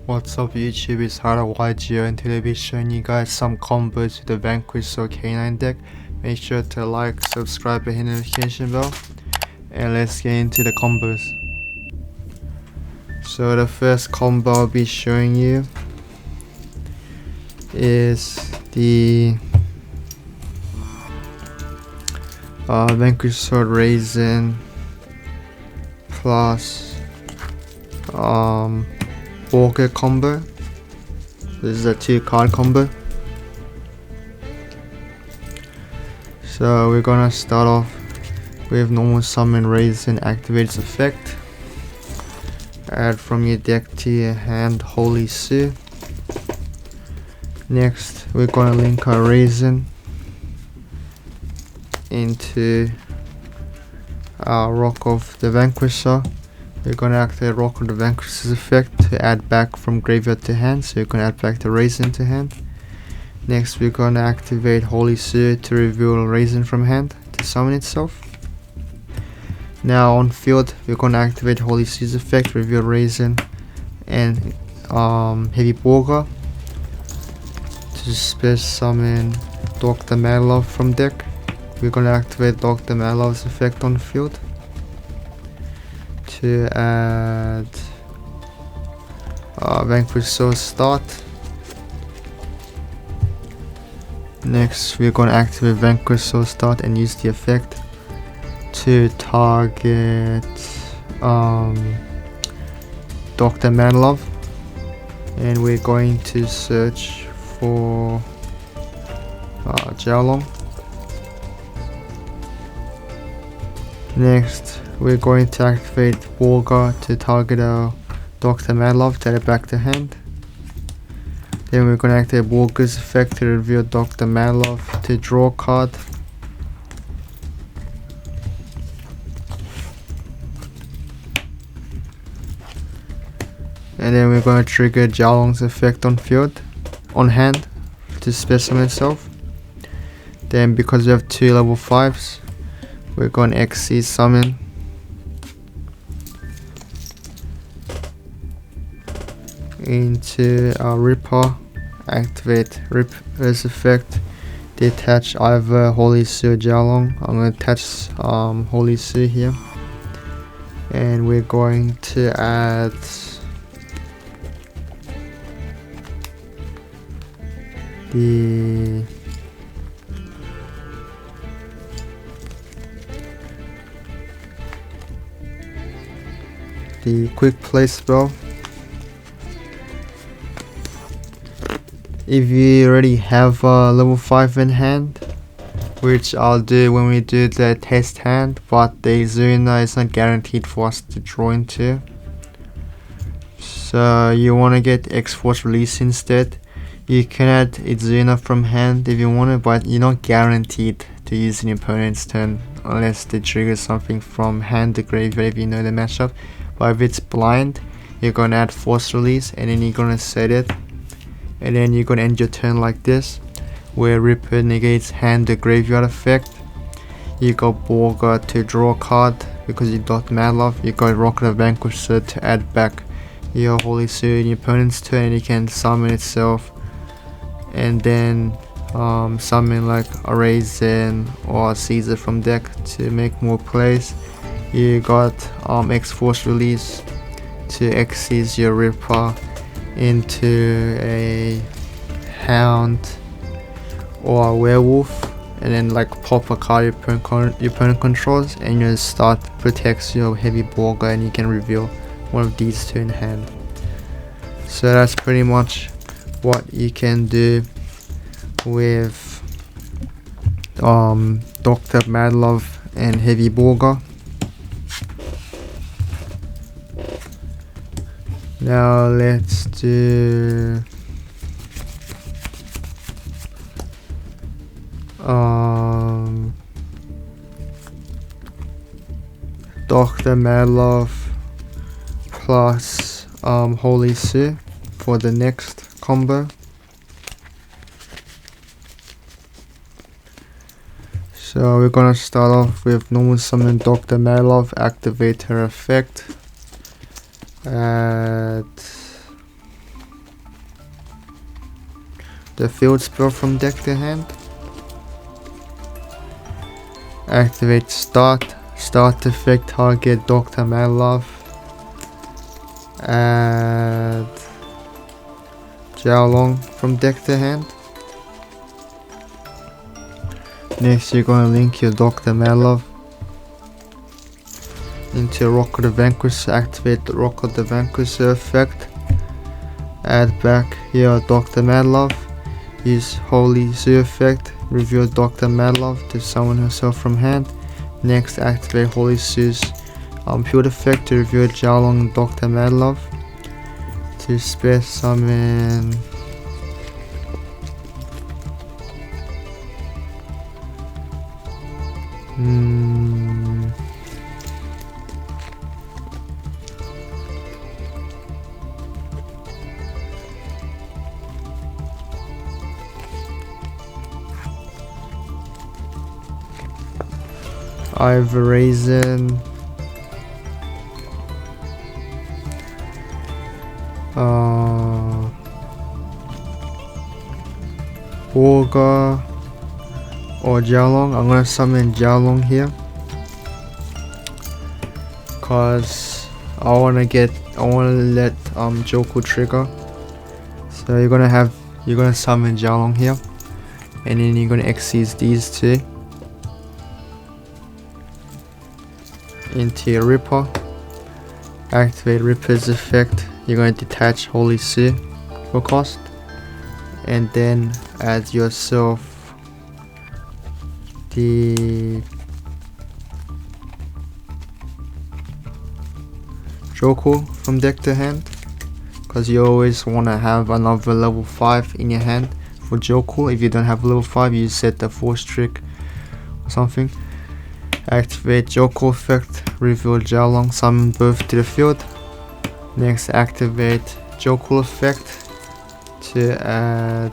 What's up YouTube, it's YGO, and today I'll be showing you guys some combos with the Vanquish or K9 deck. Make sure to like, subscribe and hit the notification bell, and let's get into the combos. So the first combo I'll be showing you is the Vanquish Sword Razen plus Borger combo. This is a 2-card combo. So we're gonna start off with normal summon Razen activates effect. Add from your deck to your hand Hollie. Next we're gonna link our Razen into our Rock of the Vanquisher. We're gonna activate Rock of the Vanquisher's effect to add back from graveyard to hand, so you can add back the Razen to hand. Next we're gonna activate Hollie to reveal Razen from hand to summon itself. Now on field we're gonna activate Hollie's effect, reveal Razen and Heavy Borger to special summon Dr. Madlove from deck. We're gonna activate Dr. Madlove's effect on field to add Vanquish Soul start. Next we're gonna activate Vanquish Soul start and use the effect to target Dr. Madlove, and we're going to search for Jokul. Next we're going to activate Borger to target our Dr. Madlove to add it back to hand. Then we're going to activate Borger's effect to reveal Dr. Madlove to draw a card. And then we're going to trigger Jokul's effect on field, on hand, to specimen itself. Then because we have 2 level 5s, we're going to XC summon into our Ripper, activate Ripper's effect, detach either Hollie or Jokul. I'm going to attach Hollie here, and we're going to add the quick play spell. If you already have a level 5 in hand, which I'll do when we do the test hand, but the Zuna is not guaranteed for us to draw into, so you want to get X-Force release instead. You can add Izuna from hand if you want it, but you're not guaranteed to use an opponent's turn unless they trigger something from hand to graveyard if you know the matchup. But if it's blind, you're gonna add force release and then you're gonna set it, and then you're gonna end your turn like this, where Ripper negates hand to graveyard effect. You got Borger to draw a card because you got Madlove. You got Rock of the Vanquisher to add back your Hollie in your opponent's turn, and you can summon itself and then summon like a Razen or a Caesar from deck to make more plays. You got X-Force release to X-Seize your Ripper into a Hound or a Werewolf, and then like pop a card your opponent controls, and your start protects your Heavy Borger, and you can reveal one of these 2 in hand. So that's pretty much what you can do with Dr. Madlove and Heavy Borger. Now let's do Dr. Madlove plus Hollie for the next combo. So we're gonna start off with normal summon Dr. Madlove, activate her effect, add the field spell from deck to hand. Activate start. Start effect, target Dr. Madlove. Add Jiaolong from deck to hand. Next, you're gonna link your Dr. Madlove into Rock of the Vanquish. Activate the Rock of the Vanquish effect. Add back your Dr. Madlove. Use Hollie Zoo effect. Reveal Dr. Madlove to summon herself from hand. Next, activate Hollie Zoo's field effect to reveal Jiaolong and Dr. Madlove. To spare summon I have Razen, Borger or Jiaolong. I'm gonna summon Jiaolong here cause I wanna let Jokul trigger. So you're gonna summon Jiaolong here, and then you're gonna exceed these two into your Ripper. Activate Ripper's effect. You're going to detach Hollie Zoo for cost, and then add yourself the Jokul from deck to hand, because you always want to have another level 5 in your hand for Jokul. If you don't have level 5, you set the force trick or something. Activate Jokul effect, reveal Jiaolong, summon both to the field. Next, activate Jokul effect to add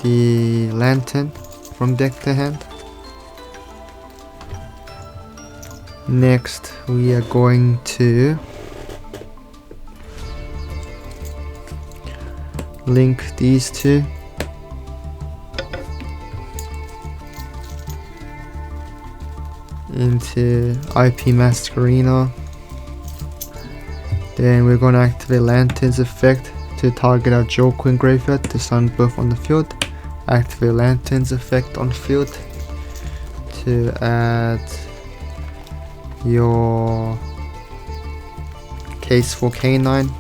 the lantern from deck to hand. Next, we are going to link these two into IP Masquerina. Then we're going to activate Lantern's effect to target our Jokul in graveyard to summon both on the field. Activate Lantern's effect on field to add your Case for K9.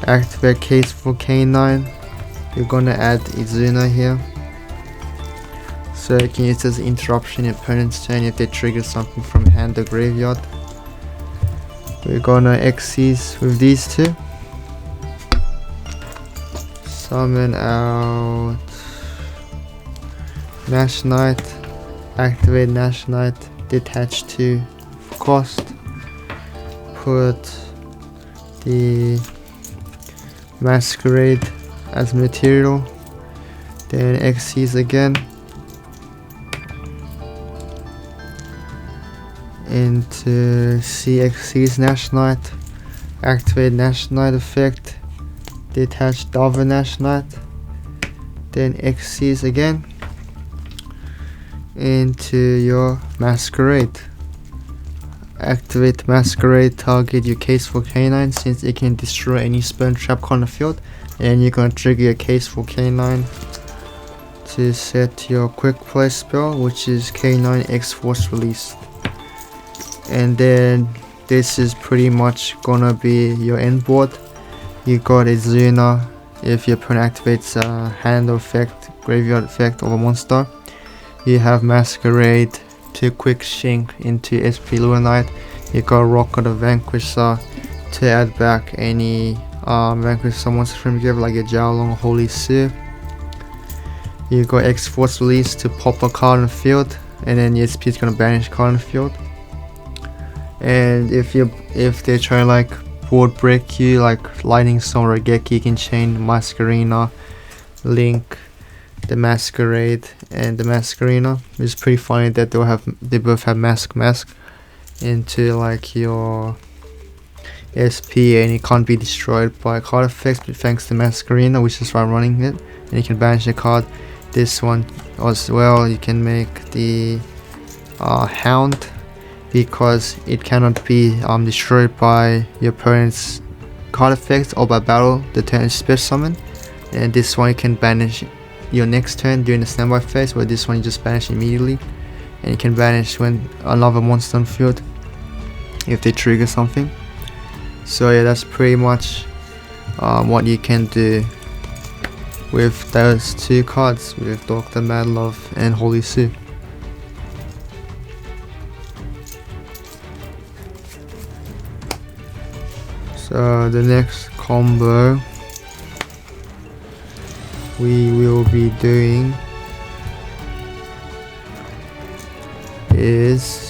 Activate Case for K9. You're going to add Izuna here, so you can use this interruption in opponent's turn if they trigger something from hand or graveyard. We're gonna Xyz with these two. Summon out Nash Knight. Activate Nash Knight. Detach to cost. Put the Masquerade as material. Then Xyz again. Into CXC's Nash Knight. Activate Nash Knight effect. Detach the other Nash Knight. Then Xyz again into your Masquerade. Activate Masquerade, target your Case for K9 since it can destroy any spell trap card on the field, and you're gonna trigger your Case for K9 to set your quick play spell, which is K9 X Force Release. And then this is pretty much gonna be your end board. You got Izuna if your opponent activates a hand effect, graveyard effect of a monster. You have Masquerade to quick sink into SP Lua Knight. You got Rock of the Vanquisher to add back any Vanquish monsters from your like a Jiaolong or Hollie Zoo. You got X Force Release to pop a card on the field, and then your SP is gonna banish card on the field. And if they try like board break you like Lightning Storm or Geki, you can chain Masquerina, Link, the Masquerade, and the Masquerina. It's pretty funny that they both have mask into like your SP, and it can't be destroyed by card effects, but thanks to Masquerina, which is why I'm running it. And you can banish the card. This one as well, you can make the Hound, because it cannot be destroyed by your opponent's card effects or by battle the turn is special summon. And this one you can banish your next turn during the standby phase, where this one you just banish immediately, and you can banish when another monster on field if they trigger something. So yeah, that's pretty much what you can do with those two cards, with Dr. Madlove and Hollie Sue. So the next combo we will be doing is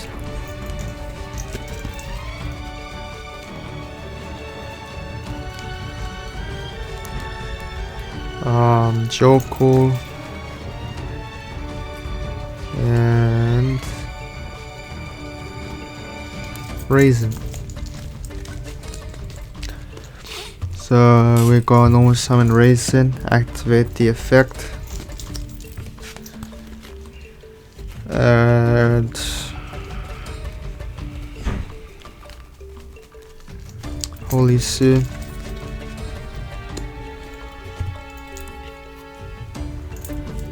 Jokul and Razen. So we're gonna normal summon Razen, activate the effect, and Hollie Sue.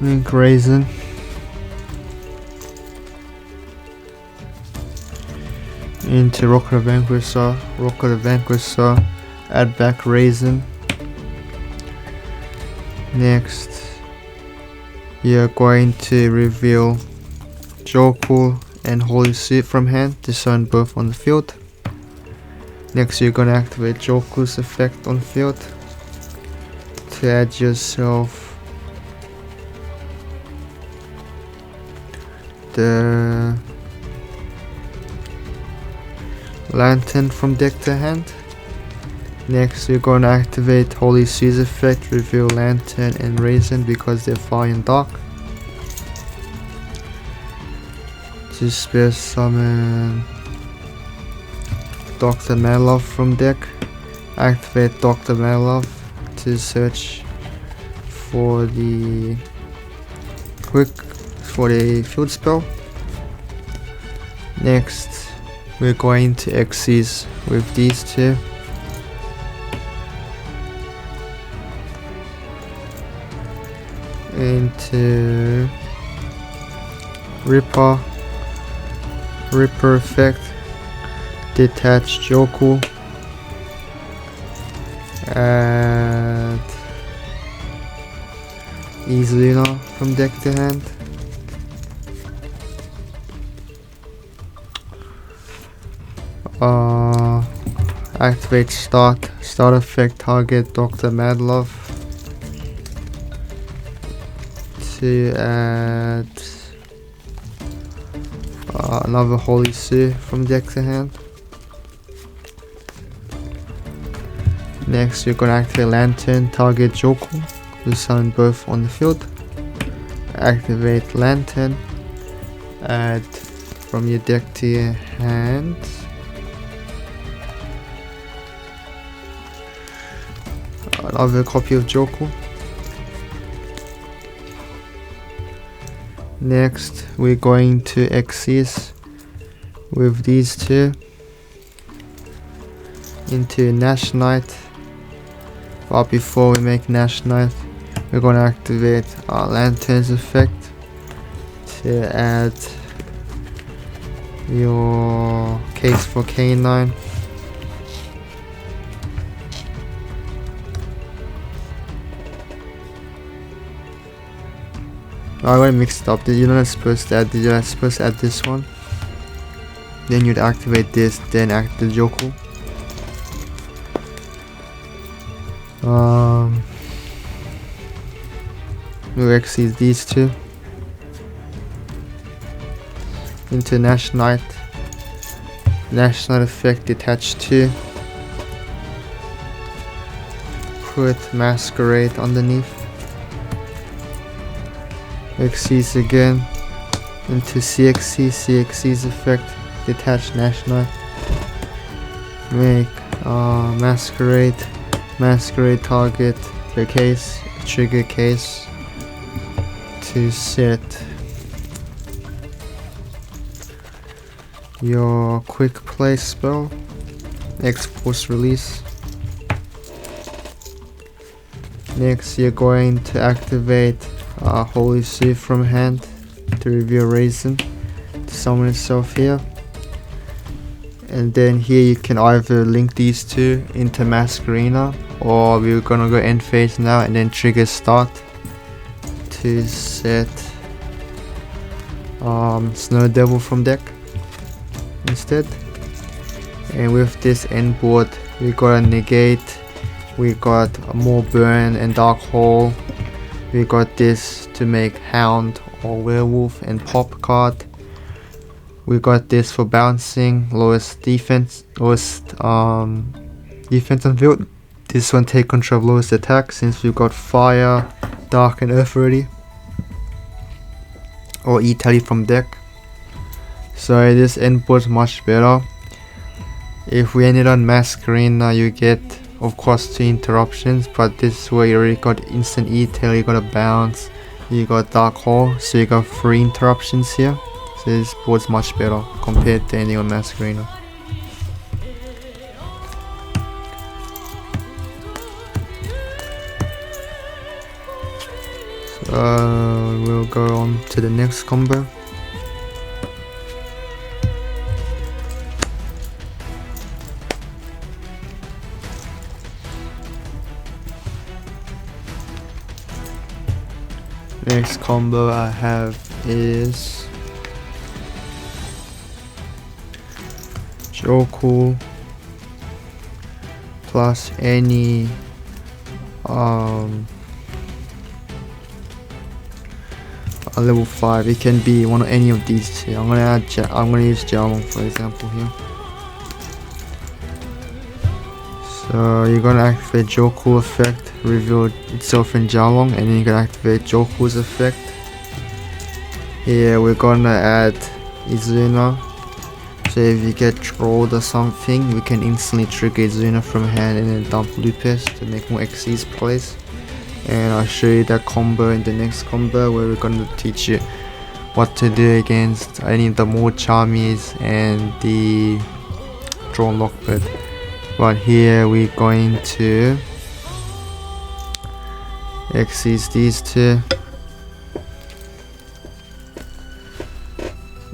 Link Razen. Into Rocket the Vanquisher, add back Razen. Next, you're going to reveal Jokul and Hollie Sue from hand, discern both on the field. Next, you're gonna activate Jokul's effect on field to add yourself the Lantern from deck to hand. Next, you're going to activate Hollie Sue's effect, reveal Lantern and Razen because they're fire and dark. To special summon Dr. Madlove from deck. Activate Dr. Madlove to search for the field spell. Next, we're going to Xyz with these two. Into Ripper effect, detach Jokul, add Islina from deck to hand. Activate start effect, target Dr. Madlove to add another Hollie Sue from deck to hand. Next, you're gonna activate Lantern, target Jokul, to summon both on the field. Activate Lantern, add from your deck to your hand another copy of Jokul. Next, we're going to Xyz with these two into Nash Knight. But before we make Nash Knight, we're going to activate our Lantern's effect to add your case for K9. I already mixed it up. You're not supposed to add. You're not supposed to add this one. Then you'd activate this. Then activate Jokul. We'll Xyz these two into Nash Knight. Nash Knight effect, detach 2. Put Masquerade underneath. Xyz again into CXC's effect, detach Nash Knight. Make masquerade target the case, trigger case to set your quick play spell, X-Force release. Next, you're going to activate Hollie Suit from hand to reveal Razen to summon itself here. And then here you can either link these two into Masquerina, or we're gonna go end phase now and then trigger start to set Snow Devil from deck instead. And with this end board, we got a negate, we got a more burn and dark hole, we got this to make hound or werewolf and pop card. We got this for bouncing, lowest defense on field. This one take control of lowest attack since we've got fire, dark and earth already. Or E-Tally from deck. So this end board is much better. If we ended on Masquerina, you get of course 2 interruptions, but this is where you already got instant E-Tally, you got a bounce, you got dark hole, so you got 3 interruptions here. So this board's much better compared to any on Masquerina. So we'll go on to the next combo. Next combo I have is Jokul plus any a level 5. It can be one of any of these two. I'm gonna use Jalong for example here. So you're gonna activate Jokul effect, reveal itself in Jalong, and then you can activate Jokul's effect. Here we're gonna add Izuna. So if you get Droll or something, we can instantly trigger Izuna from hand and then dump Lupus to make more XC's plays. And I'll show you that combo in the next combo where we're gonna teach you what to do against any of the Mulcharmys and the Droll Lockbird. But here we're going to XC's these two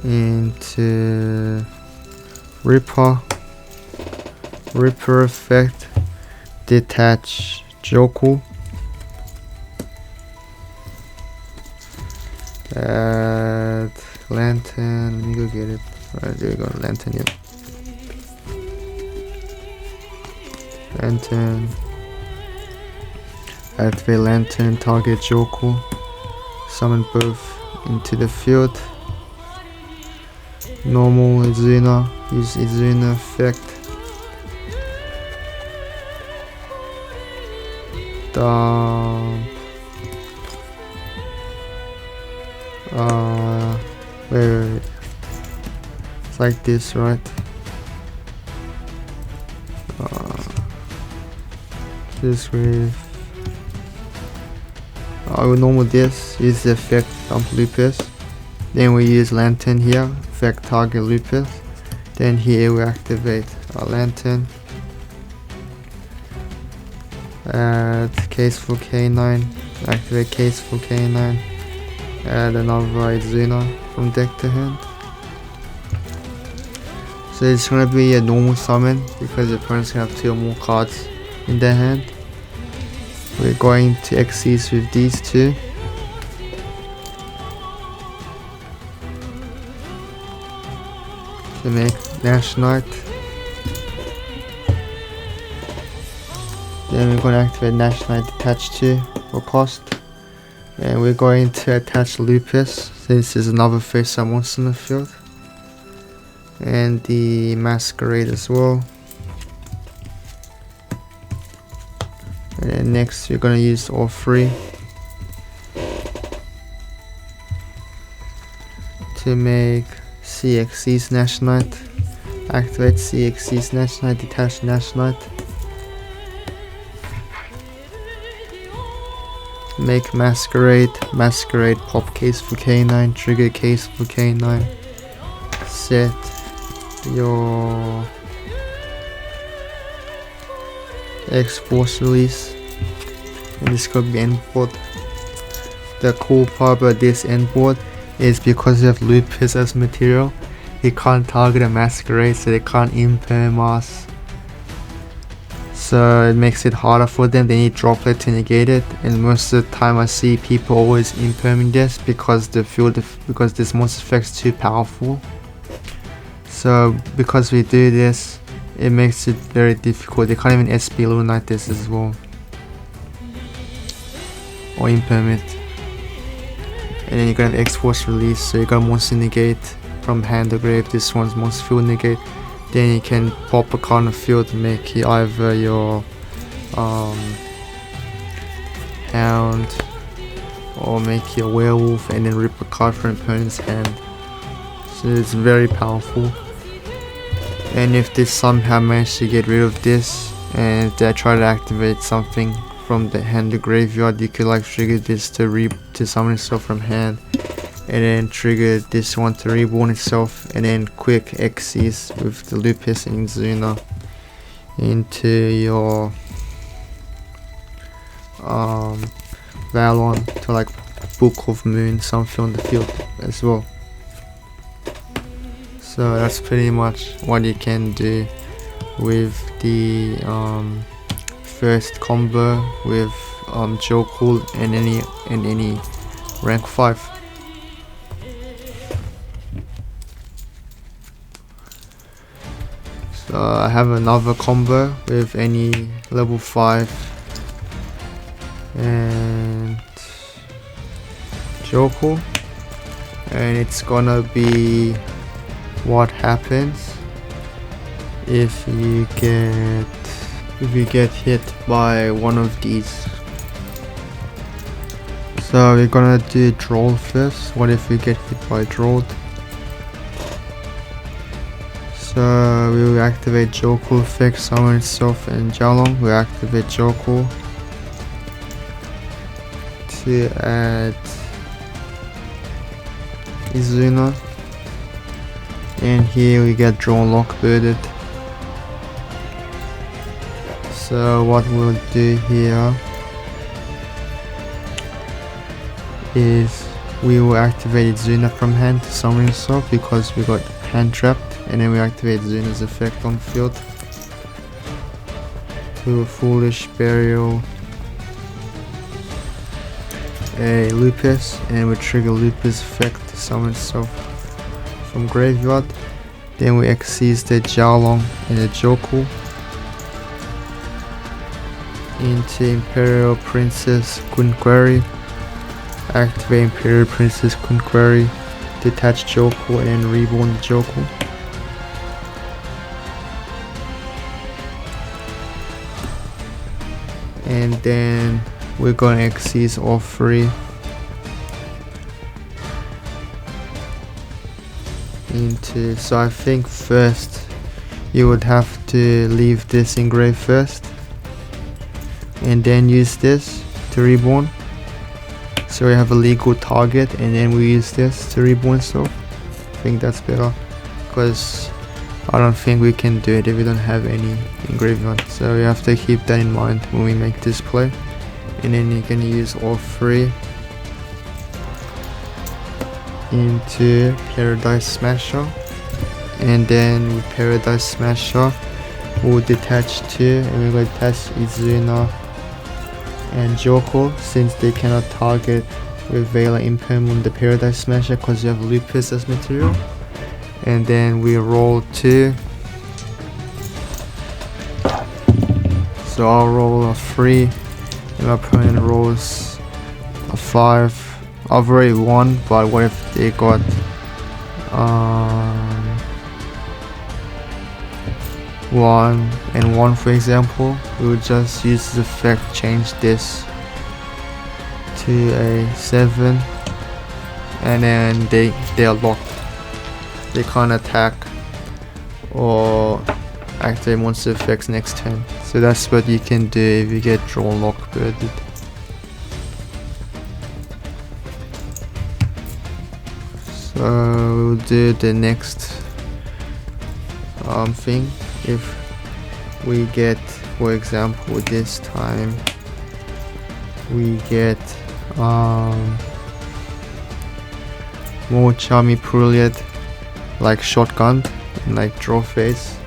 into Ripper effect, detach Jokul, add lantern, let me go get it. Alright, there we go, lantern, yep. Lantern, activate lantern, target Jokul, summon both into the field. Normal Izuna, use Izuna effect. Dump. Wait. It's like this, right? This with normal this, use the effect dump Lupus. Then we use lantern here, effect target Lupus. Then here we activate our lantern. Add case for K9, activate case for K9. Add another Izuna from deck to hand. So it's gonna be a normal summon because the opponent's gonna have 2 or more cards in their hand. We're going to XC's with these two. To make Nash Knight. Then we're going to activate Nash Knight attach to for cost. And we're going to attach Lupus. This is another face I want in the field. And the Masquerade as well. And then next we're going to use all 3 to make CXC's Nash Knight. Activate CXC Snatch Knight, detach Snatch Knight. Make Masquerade, pop case for K9, trigger case for K9. Set your X-Force release, and this could be endboard. The cool part about this endboard is because you have Lupus as material, he can't target a Masquerade, so they can't imperm us. So it makes it harder for them. They need Droplet to negate it, and most of the time I see people always imperming this because because this monster effect's too powerful. So because we do this, it makes it very difficult. They can't even SP Lunite this as well, or imperm it. And then you got an X-Force release, so you got monster negate from hand or grave. This one's monster field negate. Then you can pop a card on the field to make it either your hound or make your werewolf, and then rip a card from an opponent's hand. So it's very powerful. And if they somehow manage to get rid of this and they try to activate something from the hand to graveyard, you could like trigger this to summon itself from hand, and then trigger this one to reborn itself, and then quick Xyz with the Lupus and Zuna into your Valon to like Book of Moon something on the field as well. So that's pretty much what you can do with the first combo with Jokul and any rank 5. So I have another combo with any level 5 and Jokul, and it's gonna be what happens if you get hit by one of these. So we're gonna do Droll first. What if we get hit by Droll? So we will activate Jokul effect, summon itself and Jalong. We activate Jokul to add Izuna, and here we get Droll lockbirded. So what we'll do here is we will activate Izuna from hand to summon itself because we got hand trapped, and then we activate Zuna's effect on field. Do a Foolish Burial, a Lupus, and we trigger Lupus effect to summon itself from graveyard. Then we Xyz the Jalong and the Jokul into Imperial Princess Kunquery. Activate Imperial Princess Kunquery, detach Jokul, and then reborn the Jokul. And then we're gonna Xyz all 3 into, so I think first you would have to leave this engraved first and then use this to reborn, so we have a legal target, and then we use this to reborn stuff. I think that's better because I don't think we can do it if we don't have any engravement, so we have to keep that in mind when we make this play. And then you can use all 3 into Paradise Smasher, and then with Paradise Smasher we'll detach 2, and we're going to detach Izuna and Jokul since they cannot target with Vela Imperm on the Paradise Smasher because you have Lupus as material. And then we roll 2, so I'll roll a 3 and my opponent rolls a 5. I've already won, but what if they got 1 and 1 for example? We would just use this effect, change this to a 7, and then they are locked. They can't attack or activate monster effects next turn. So that's what you can do if you get Droll lockbirded. So we'll do the next thing. If we get, for example, this time we get Mulcharmy Purulia like shotgun and like draw phase,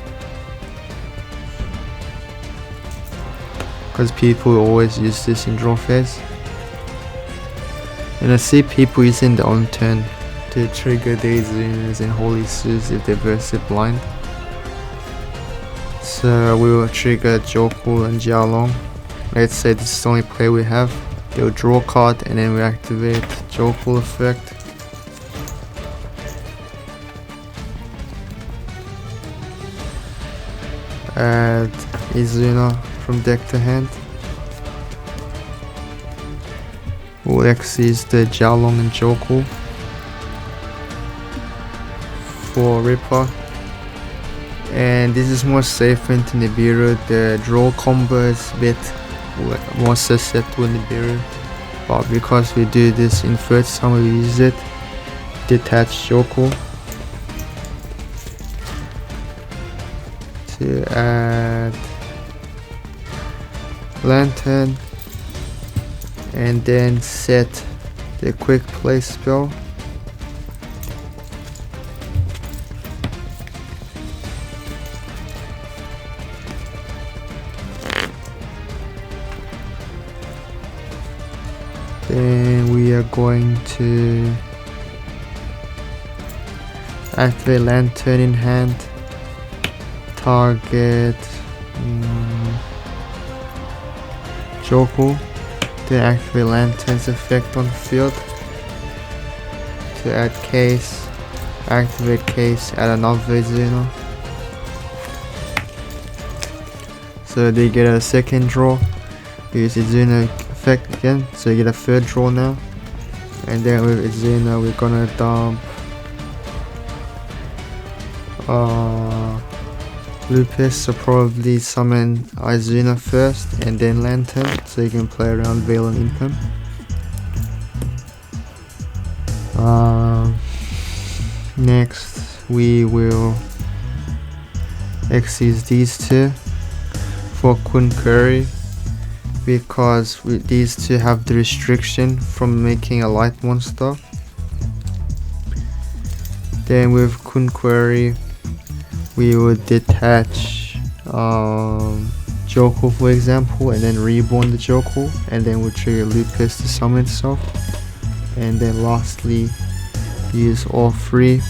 because people always use this in draw phase, and I see people using their own turn to trigger these Zunas and Hollie suits if they're versus blind. So we will trigger Jokul and Jialong. Let's say this is the only play we have. They'll draw a card and then we activate Jokul effect. Add Izuna from deck to hand. We'll exceed the Jialong and Jokul for Ripper. And this is more safe in Nibiru. The draw combo is a bit more susceptible in Nibiru, but because we do this in first time we use it, detach Jokul to add Lantern and then set the quick play spell. Then we are going to activate Lantern in hand, target Jokul, then activate Lantern's effect on field to add Case, activate Case, add another Zeno. So they get a second draw, use Izuna effect again, so you get a third draw now. And then with Izuna we're gonna dump Lupus, so probably summon Izuna first and then Lantern, so you can play around Veil and Income. Next we will exceed these two for Kun Curry, because these two have the restriction from making a light monster. Then with Kun Query we would detach Jokul for example, and then reborn the Jokul, and then we'll trigger Lupus to summon itself, and then lastly use all three.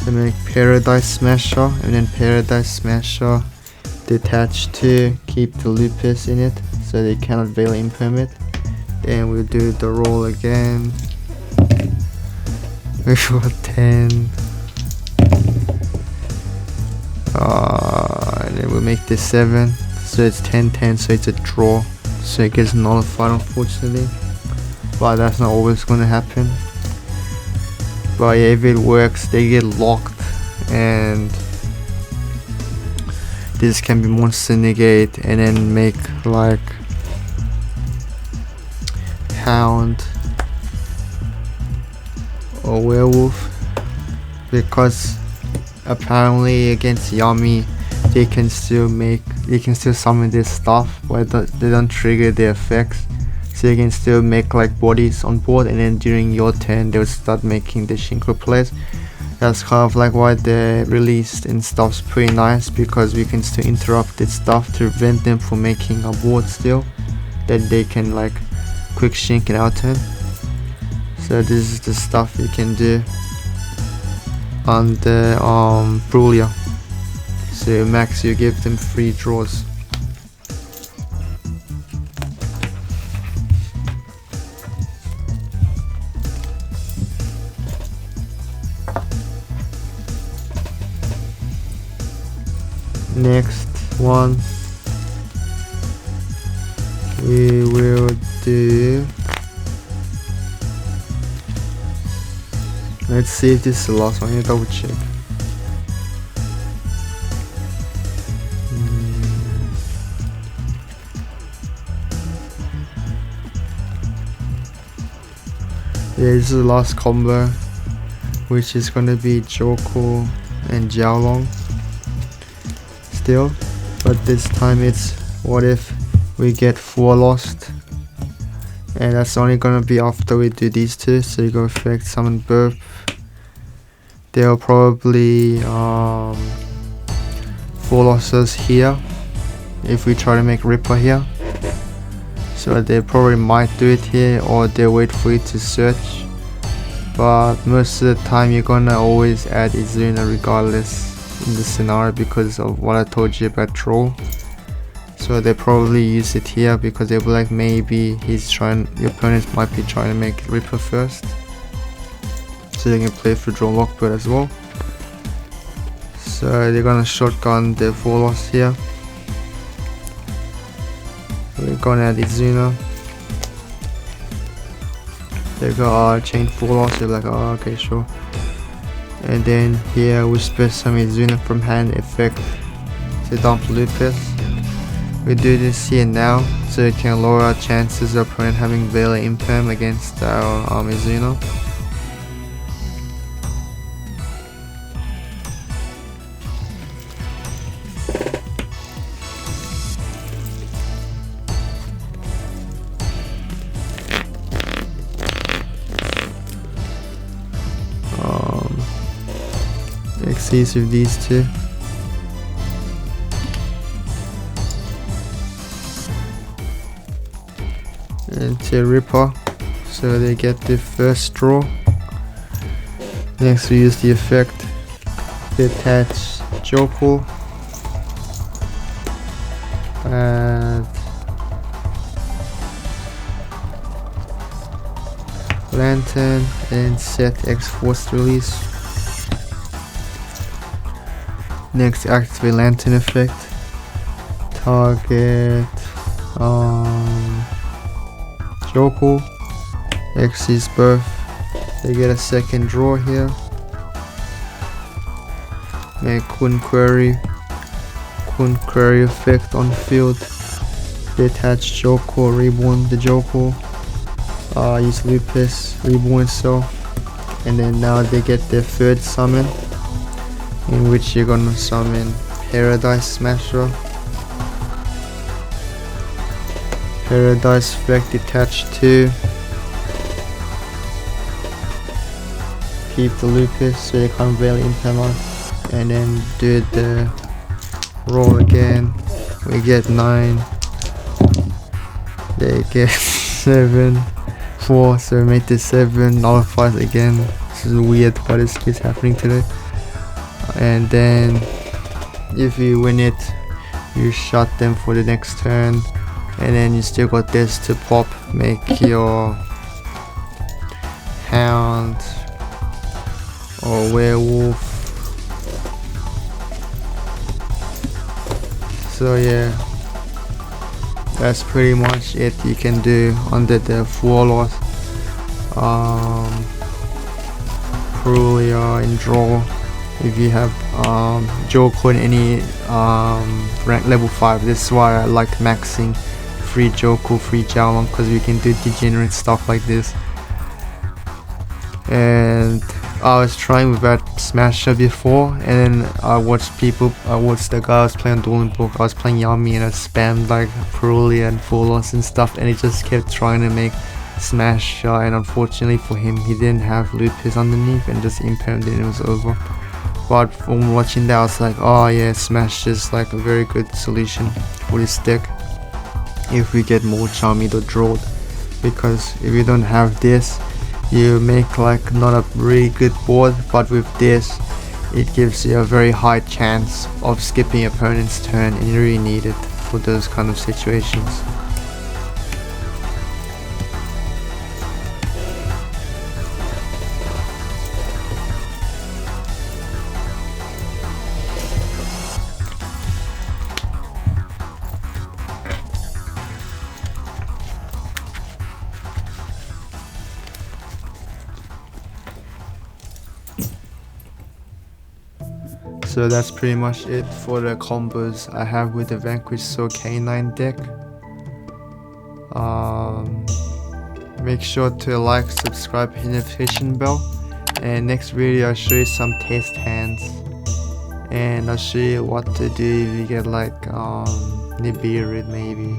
To make Paradise Smasher, and then Paradise Smasher detach to keep the Lupus in it so they cannot Veil Impermit. Then we'll do the roll again. We got 10. And then we'll make this 7. So it's 10-10, so it's a draw. So it gets nullified unfortunately. But that's not always gonna happen. But yeah, if it works, they get locked, and this can be monster negate and then make like Hound or Werewolf, because apparently against Yami they can still summon this stuff, but they don't trigger their effects. So you can still make like bodies on board, and then during your turn they'll start making the Shinko plays. That's kind of like why they released and stuff's pretty nice, because we can still interrupt this stuff to prevent them from making a board still that they can like quick shink in our turn. So this is the stuff you can do on the Purulia. So max you give them 3 draws. Next one we will do Let's see if this is the last one. I need to double check. Yeah, this is the last combo, which is gonna be Jokul and Jiaolong still, but this time it's what if we get Fuwalos, and that's only gonna be after we do these two. So you go effect summon burp. They'll probably Fuwalos us here if we try to make Ripper here. So they probably might do it here, or they'll wait for you to search. But most of the time you're gonna always add Izuna regardless in this scenario because of what I told you about Droll. So they probably use it here because they'll be like, maybe your opponent might be trying to make Ripper first. So they can play for Droll Lockbird as well. So they're gonna shotgun the Fuwalos here. We're gonna add Izuna. They go chain Fuwalos, they're like, oh okay, sure. And then here we spare some Izuna from hand effect to dump Lupus. We do this here now so it can lower our chances of opponent having Vela Imperm against our Izuna. Xyz with these two. And to Ripper, so they get the first draw. Next we use the effect to attach Jokul and Lantern and set X force release. Next activate Lantern effect. Target Jokul. Xyz birth. They get a second draw here. Make Kun Query effect on field. Detach Jokul, reborn the Jokul. Use Lupus, reborn itself. And then now they get their third summon, in which you're gonna summon Paradise Smasher. Paradise effect detached to keep the Lupus so you can't really impale on, and then do the roll again. We get 9, they get 7, 4, so we made this 7, nullifies again. This is weird what is happening today. And then if you win it, you shut them for the next turn, and then you still got this to pop, make your Hound or Werewolf. So yeah, that's pretty much it you can do under the Fuwalos, Purulia and Droll. If you have Jokul in any rank level 5, this is why I like maxing free Jokul, free Jiaolong, because we can do degenerate stuff like this. And I was trying without Smasher before, and then I watched the guy I was playing on Duel Book. I was playing Yami and I spammed like Purulia and Fuwalos and stuff, and he just kept trying to make Smasher, and unfortunately for him he didn't have Lupus underneath and just impermed it and it was over. But from watching that I was like, oh yeah, Smash is like a very good solution for this deck if we get Mulcharmy or Droll, because if you don't have this you make like not a really good board, but with this it gives you a very high chance of skipping your opponent's turn, and you really need it for those kind of situations. So that's pretty much it for the combos I have with the Vanquish So K9 deck. Make sure to like, subscribe, hit the notification bell, and next video I'll show you some test hands, and I'll show you what to do if you get like Nibiru maybe.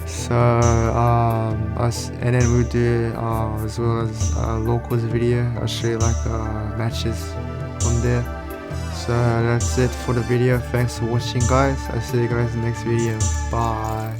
So and then we'll do as well as locals video. I'll show you like matches from there. So that's it for the video. Thanks for watching guys. I'll see you guys in the next video. Bye.